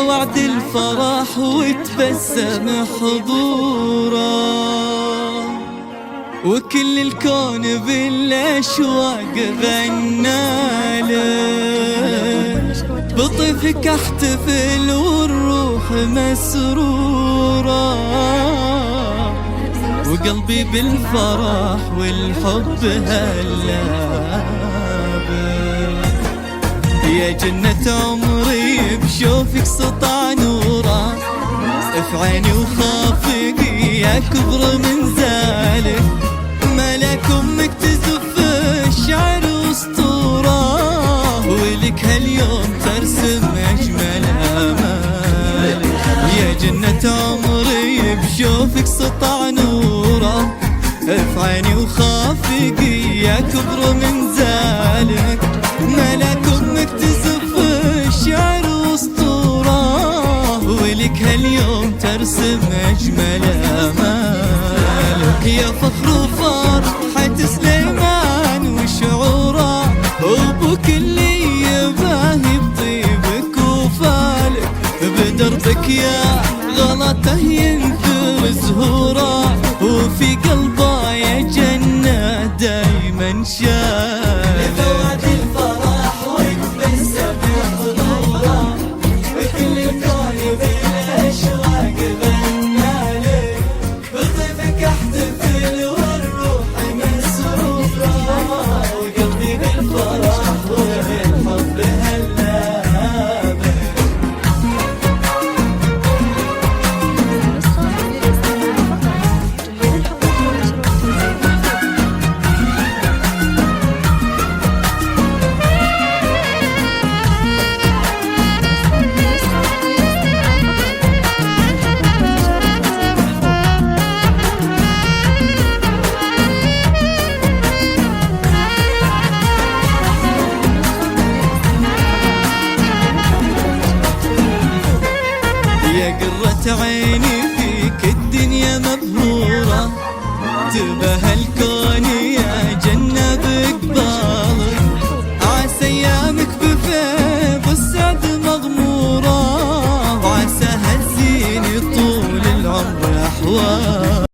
وعد الفرح وتبسم حضوره، وكل الكون بالأشواق غناله. بطيفك احتفل والروح مسرورة، وقلبي بالفرح والحب هلابه. يا جنة عمري بشوفك سطع نوره، في عيني وخافقي أكبر من ذلك. ملك أمك تزف الشعر أسطورة، ولك هاليوم ترسم أجمل آمال. يا جنة عمري بشوفك سطع نوره، في عيني وخافقي أكبر من ذلك. ملك أمك تزف الشعر أسطورة، ولك هاليوم ترسم أجمل آمال. يا فخر وفرحة سليمان وشعوره، وابوك اللي يباهي بطيبك وفالك. بدربك يا غلطه ينثر زهوره، وفي قلبه يا جنة دايما شالك. وعد الفرح وتبسم حضوره، وكل الكون بالأشواق غنالك. بطيفك احتفل والروح مسرورة، وقلبي بالفرح والحب هلابه. يا قرة عيني فيك الدنيا مبهورة، تبه الكون يا جنة بقبالك. عسى ايامك بفيض السعد مغمورة، وعسى هالزين طول العمر أحوال.